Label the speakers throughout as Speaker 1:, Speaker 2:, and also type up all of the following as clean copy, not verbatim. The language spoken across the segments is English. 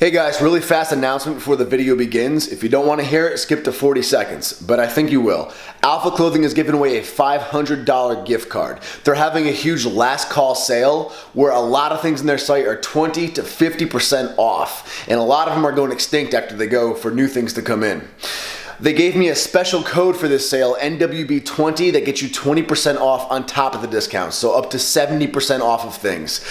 Speaker 1: Hey guys, really fast announcement before the video begins. If you don't want to hear it, skip to 40 seconds, but I think you will. Alpha Clothing is giving away a $500 gift card. They're having a huge last call sale where a lot of things in their site are 20 to 50% off, and a lot of them are going extinct after they go for new things to come in. They gave me a special code for this sale, NWB20, that gets you 20% off on top of the discount, so up to 70% off of things.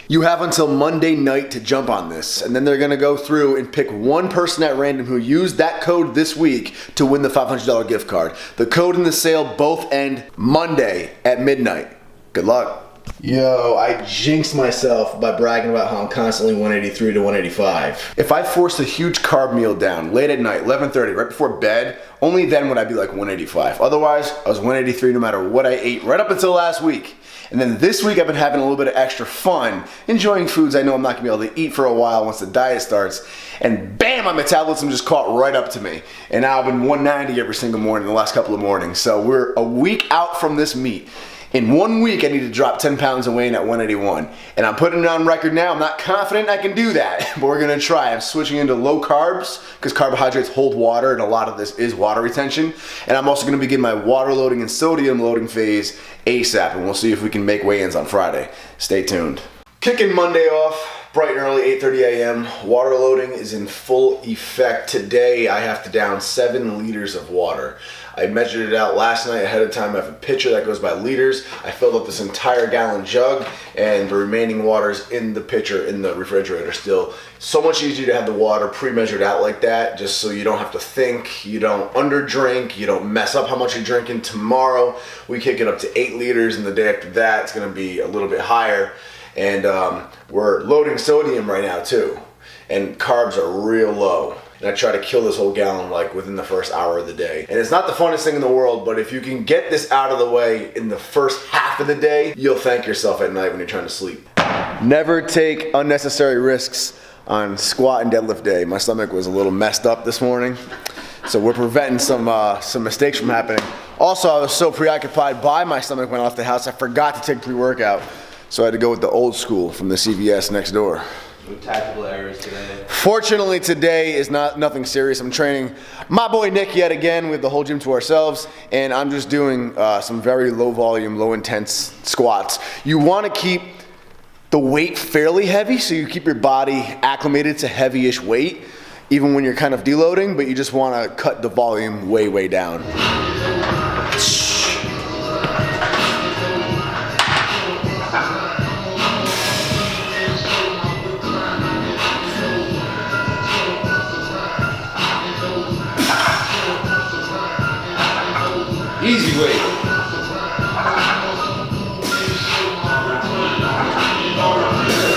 Speaker 1: You have until Monday night to jump on this, and then they're gonna go through and pick one person at random who used that code this week to win the $500 gift card. The code and the sale both end Monday at midnight. Good luck. Yo, I jinxed myself by bragging about how I'm constantly 183 to 185. If I forced a huge carb meal down late at night, 11:30, right before bed, only then would I be like 185. Otherwise, I was 183 no matter what I ate right up until last week. And then this week I've been having a little bit of extra fun, enjoying foods I know I'm not gonna be able to eat for a while once the diet starts. And bam, my metabolism just caught right up to me. And now I've been 190 every single morning the last couple of mornings. So we're a week out from this meet. In 1 week, I need to drop 10 pounds of weight at 181. And I'm putting it on record now. I'm not confident I can do that, but we're gonna try. I'm switching into low carbs because carbohydrates hold water and a lot of this is water retention. And I'm also gonna begin my water loading and sodium loading phase ASAP, and we'll see if we can make weigh-ins on Friday. Stay tuned. Kicking Monday off, bright and early, 8:30 a.m. Water loading is in full effect. Today, I have to down 7 liters of water. I measured it out last night ahead of time. I have a pitcher that goes by liters. I filled up this entire gallon jug, and the remaining water's in the pitcher in the refrigerator still. So much easier to have the water pre-measured out like that, just so you don't have to think, you don't underdrink, you don't mess up how much you're drinking. Tomorrow, we kick it up to 8 liters, and the day after that, it's gonna be a little bit higher. And we're loading sodium right now too, and carbs are real low. And I try to kill this whole gallon like within the first hour of the day. And it's not the funnest thing in the world, but if you can get this out of the way in the first half of the day, you'll thank yourself at night when you're trying to sleep. Never take unnecessary risks on squat and deadlift day. My stomach was a little messed up this morning, so we're preventing some mistakes from happening. Also, I was so preoccupied by my stomach when I left the house, I forgot to take pre-workout. So I had to go with the old school from the CVS next door.
Speaker 2: No tactical errors today.
Speaker 1: Fortunately, today is nothing serious. I'm training my boy Nick yet again. We have the whole gym to ourselves, and I'm just doing some very low volume, low intense squats. You want to keep the weight fairly heavy, so you keep your body acclimated to heavy-ish weight, even when you're kind of deloading, but you just want to cut the volume way, way down.
Speaker 2: Easy weight.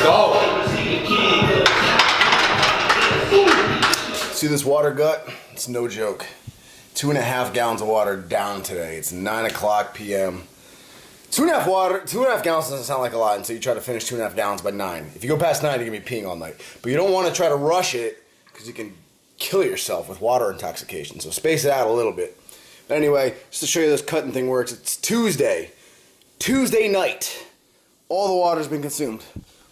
Speaker 2: Go.
Speaker 1: See this water gut? It's no joke. 2.5 gallons of water down today. It's 9 o'clock p.m. 2.5 gallons doesn't sound like a lot until you try to finish 2.5 gallons by 9. If you go past 9, you're gonna be peeing all night. But you don't want to try to rush it because you can kill yourself with water intoxication. So space it out a little bit. But anyway, just to show you this cutting thing works, it's Tuesday night. All the water's been consumed.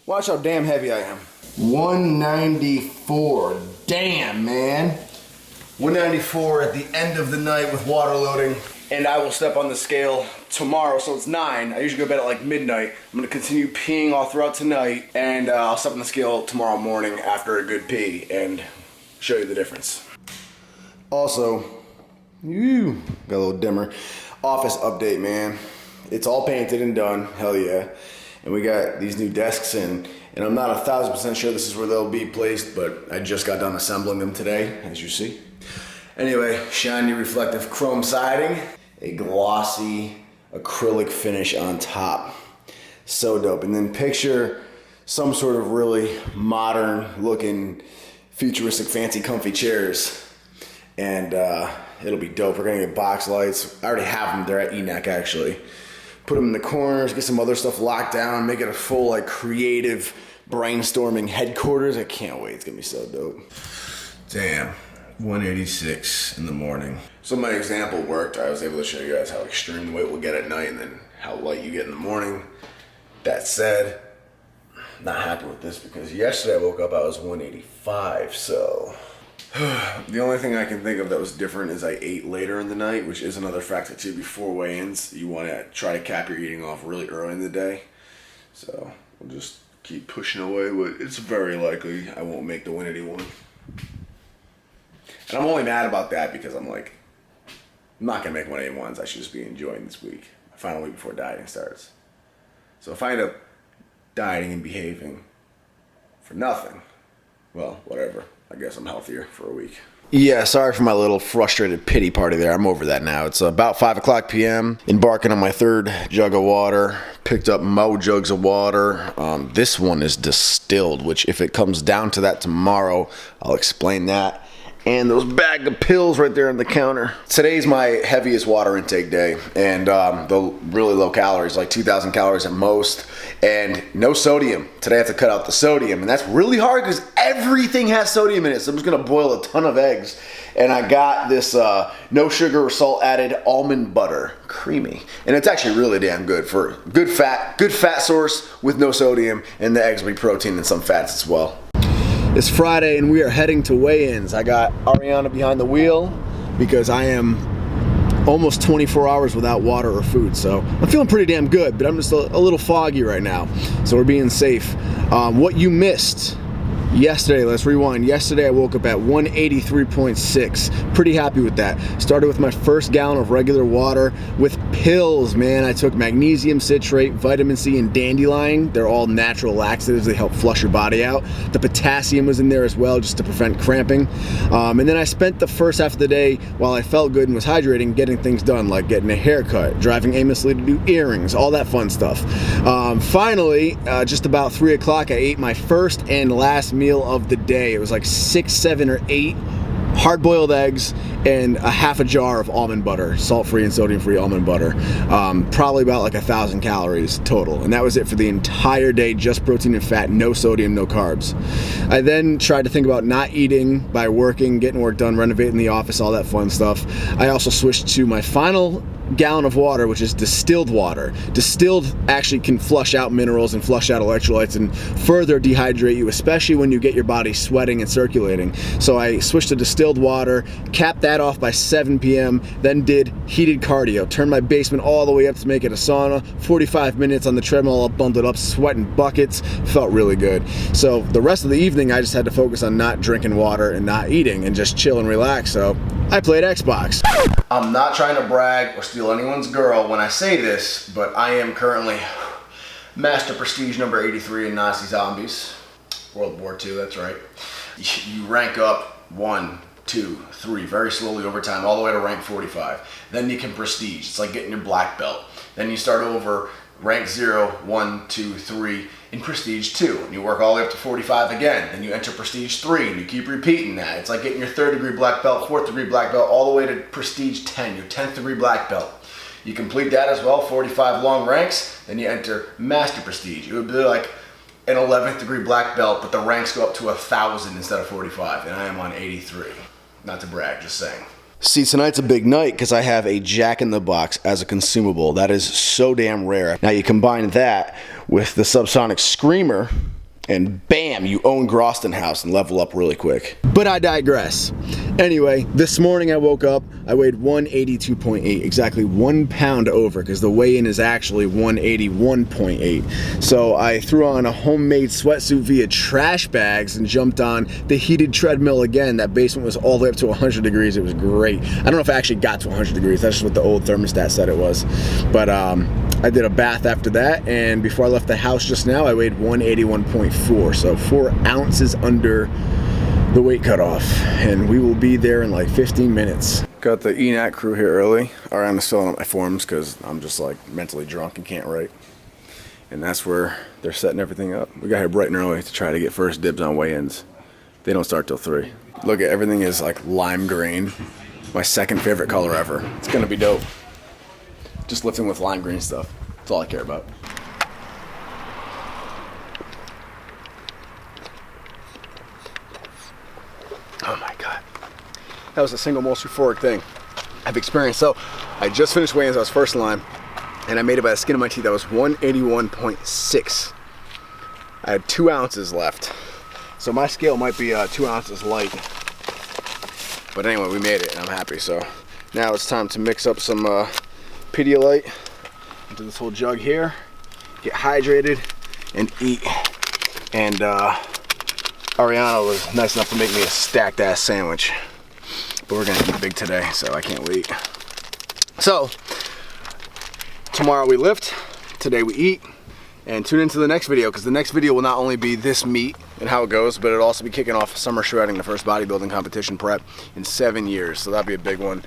Speaker 1: Watch how damn heavy I am. 194, damn man. 194 at the end of the night with water loading. And I will step on the scale tomorrow, so it's 9. I usually go to bed at like midnight. I'm gonna continue peeing all throughout tonight, and I'll step on the scale tomorrow morning after a good pee and show you the difference. Also, got a little dimmer. Office update, man. It's all painted and done, hell yeah. And we got these new desks in, and I'm not 1,000% sure this is where they'll be placed, but I just got done assembling them today, as you see. Anyway, shiny reflective chrome siding, a glossy acrylic finish on top. So dope. And then picture some sort of really modern looking, futuristic, fancy, comfy chairs. And it'll be dope. We're gonna get box lights. I already have them. They're at ENAC actually. Put them in the corners, get some other stuff locked down, make it a full like creative brainstorming headquarters. I can't wait. It's gonna be so dope. Damn, 186 in the morning. So my example worked. I was able to show you guys how extreme the weight will get at night and then how light you get in the morning. That said, Not happy with this because yesterday I woke up, I was 185, so. The only thing I can think of that was different is I ate later in the night, which is another factor too. Before weigh-ins, you want to try to cap your eating off really early in the day. So we'll just keep pushing away, but it's very likely I won't make the 181. And I'm only mad about that because I'm like, I'm not going to make 181s. I should just be enjoying this week. My final week before dieting starts. So if I end up dieting and behaving for nothing, well, whatever. I guess I'm healthier for a week. Yeah, sorry for my little frustrated pity party there. I'm over that now. It's about 5 o'clock p.m. Embarking on my third jug of water. Picked up more jugs of water. This one is distilled, which if it comes down to that tomorrow, I'll explain that. And those bag of pills right there on the counter. Today's my heaviest water intake day, and the really low calories, like 2,000 calories at most, and no sodium. Today I have to cut out the sodium, and that's really hard because everything has sodium in it. So I'm just gonna boil a ton of eggs, and I got this no sugar or salt added almond butter, creamy, and it's actually really damn good for good fat source with no sodium, and the eggs will be protein and some fats as well. It's Friday and we are heading to weigh-ins. I got Ariana behind the wheel because I am almost 24 hours without water or food. So I'm feeling pretty damn good, but I'm just a little foggy right now. So we're being safe. What you missed yesterday, let's rewind. Yesterday I woke up at 183.6. Pretty happy with that. Started with my first gallon of regular water with pills, man. I took magnesium citrate, vitamin C, and dandelion. They're all natural laxatives. They help flush your body out. The potassium was in there as well, just to prevent cramping. And then I spent the first half of the day, while I felt good and was hydrating, getting things done, like getting a haircut, driving aimlessly to do earrings, all that fun stuff. Finally, just about 3 o'clock, I ate my first and last meal of the day. It was like 6, 7, or 8 hard-boiled eggs and a half a jar of almond butter, salt-free and sodium-free almond butter. Probably about like 1,000 calories total. And that was it for the entire day, just protein and fat, no sodium, no carbs. I then tried to think about not eating by working, getting work done, renovating the office, all that fun stuff. I also switched to my final gallon of water, which is distilled water. Distilled actually can flush out minerals and flush out electrolytes and further dehydrate you, especially when you get your body sweating and circulating. So I switched to distilled water, capped that off by 7 p.m., then did heated cardio, turned my basement all the way up to make it a sauna, 45 minutes on the treadmill, all bundled up, sweating buckets, felt really good. So the rest of the evening I just had to focus on not drinking water and not eating and just chill and relax, so I played Xbox. I'm not trying to brag or steal anyone's girl when I say this, but I am currently Master Prestige number 83 in Nazi Zombies. World War II, that's right. You rank up 1, 2, 3 very slowly over time, all the way to rank 45. Then you can Prestige. It's like getting your black belt. Then you start over rank 0, 1, 2, 3 in Prestige 2. And you work all the way up to 45 again. Then you enter Prestige 3 and you keep repeating that. It's like getting your 3rd degree black belt, 4th degree black belt, all the way to Prestige 10, your 10th degree black belt. You complete that as well, 45 long ranks, then you enter Master Prestige. It would be like an 11th degree black belt, but the ranks go up to 1,000 instead of 45, and I am on 83. Not to brag, just saying. See, tonight's a big night because I have a Jack in the Box as a consumable. That is so damn rare. Now you combine that with the Subsonic Screamer, and bam, you own Groston House and level up really quick. But I digress. Anyway, this morning I woke up, I weighed 182.8, exactly 1 pound over, because the weigh-in is actually 181.8. So I threw on a homemade sweatsuit via trash bags and jumped on the heated treadmill again. That basement was all the way up to 100 degrees. It was great. I don't know if I actually got to 100 degrees. That's just what the old thermostat said it was. But I did a bath after that, and before I left the house just now, I weighed 181.4, so 4 ounces under the weight cutoff, and we will be there in like 15 minutes. Got the ENAC crew here early. I'm just filling up my forms because I'm just like mentally drunk and can't write. And that's where they're setting everything up. We got here bright and early to try to get first dibs on weigh-ins. They don't start till 3. Look at everything is like lime green. My second favorite color ever. It's gonna be dope. Just lifting with lime green stuff. That's all I care about. Oh my God. That was the single most euphoric thing I've experienced. So I just finished weigh-ins. I was first in line, and I made it by the skin of my teeth. That was 181.6. I had 2 ounces left. So my scale might be 2 ounces light. But anyway, we made it and I'm happy. So now it's time to mix up some Pedialyte into this whole jug here, get hydrated and eat. And Ariana was nice enough to make me a stacked ass sandwich. But we're gonna eat big today, so I can't wait. So, tomorrow we lift, today we eat, and tune into the next video, because the next video will not only be this meet and how it goes, but it'll also be kicking off summer shredding, the first bodybuilding competition prep in 7 years, so that'll be a big one.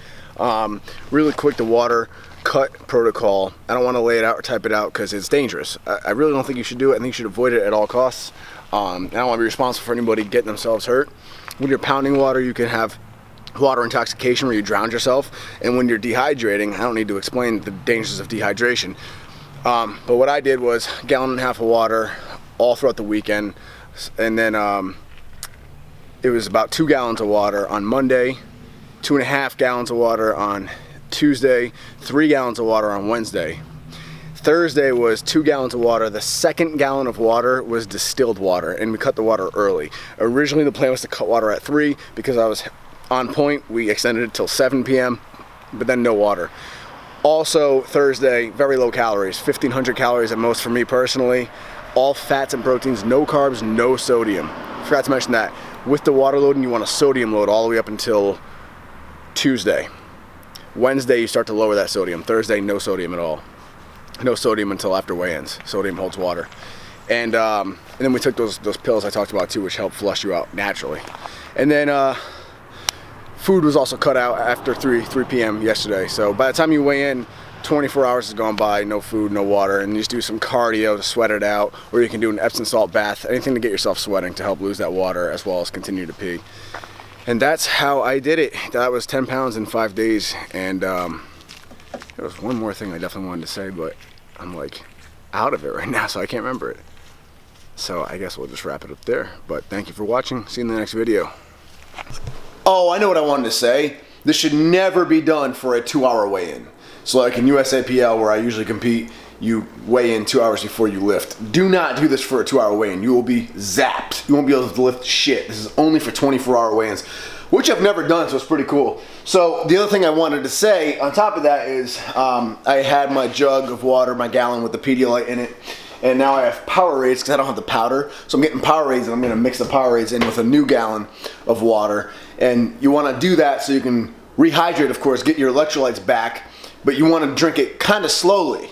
Speaker 1: Really quick, the water cut protocol. I don't want to lay it out or type it out because it's dangerous. I really don't think you should do it. I think you should avoid it at all costs. I don't want to be responsible for anybody getting themselves hurt. When you're pounding water, you can have water intoxication where you drown yourself, and when you're dehydrating, I don't need to explain the dangers of dehydration, but what I did was 1.5 gallons of water all throughout the weekend, and then it was about 2 gallons of water on Monday, 2.5 gallons of water on Tuesday, 3 gallons of water on Wednesday. Thursday was 2 gallons of water. The second gallon of water was distilled water, and we cut the water early. Originally the plan was to cut water at 3 because I was on point. We extended it till 7 p.m., but then no water. Also, Thursday, very low calories, 1,500 calories at most for me personally. All fats and proteins, no carbs, no sodium. Forgot to mention that. With the water loading, you want a sodium load all the way up until Tuesday. Wednesday, you start to lower that sodium. Thursday, no sodium at all. No sodium until after weigh-ins. Sodium holds water. And then we took those pills I talked about too, which help flush you out naturally. And then food was also cut out after 3 p.m. yesterday. So by the time you weigh in, 24 hours has gone by, no food, no water, and you just do some cardio to sweat it out, or you can do an Epsom salt bath, anything to get yourself sweating to help lose that water as well as continue to pee. And that's how I did it. That was 10 pounds in 5 days. And there was one more thing I definitely wanted to say, but I'm like out of it right now, so I can't remember it. So I guess we'll just wrap it up there. But thank you for watching. See you in the next video. Oh, I know what I wanted to say. This should never be done for a 2-hour weigh-in. So like in USAPL, where I usually compete, you weigh in 2 hours before you lift. Do not do this for a 2-hour weigh-in. You will be zapped. You won't be able to lift shit. This is only for 24-hour weigh-ins, which I've never done, so it's pretty cool. So the other thing I wanted to say on top of that is I had my jug of water, my gallon with the Pedialyte in it, and now I have Powerades because I don't have the powder. So I'm getting Powerades, and I'm going to mix the Powerades in with a new gallon of water. And you want to do that so you can rehydrate, of course, get your electrolytes back, but you want to drink it kind of slowly.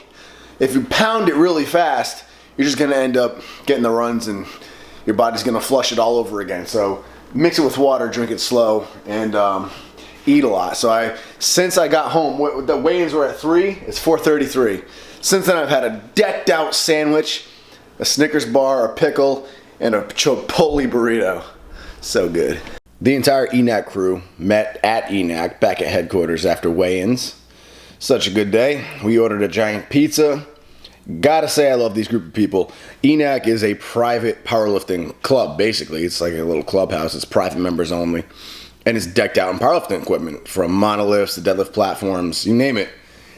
Speaker 1: If you pound it really fast, you're just going to end up getting the runs, and your body's going to flush it all over again. So mix it with water, drink it slow, and eat a lot. So since I got home, the weigh-ins were at 3, it's 4:33. Since then I've had a decked out sandwich, a Snickers bar, a pickle, and a Chipotle burrito. So good. The entire ENAC crew met at ENAC back at headquarters after weigh-ins. Such a good day. We ordered a giant pizza. Gotta say I love these group of people. ENAC is a private powerlifting club, basically. It's like a little clubhouse. It's private members only. And it's decked out in powerlifting equipment, from monoliths to deadlift platforms, you name it.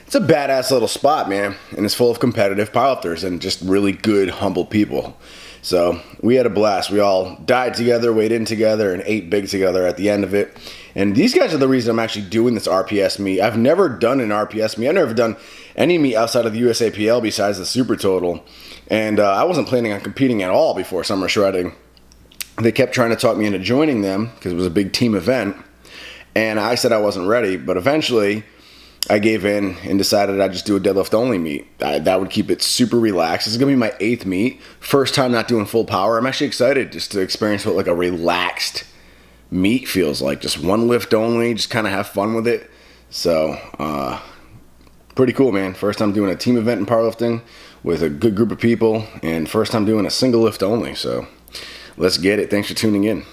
Speaker 1: It's a badass little spot, man. And it's full of competitive powerlifters and just really good, humble people. So we had a blast. We all died together, weighed in together, and ate big together at the end of it. And these guys are the reason I'm actually doing this RPS meet. I've never done an RPS meet. I've never done any meet outside of the USAPL besides the Super Total. And I wasn't planning on competing at all before summer shredding. They kept trying to talk me into joining them because it was a big team event. And I said I wasn't ready, but eventually I gave in and decided I'd just do a deadlift only meet. That would keep it super relaxed. This is going to be my 8th meet. First time not doing full power. I'm actually excited just to experience what like a relaxed meet feels like. Just one lift only, just kind of have fun with it. So, pretty cool, man. First time doing a team event in powerlifting with a good group of people, and first time doing a single lift only. So, let's get it. Thanks for tuning in.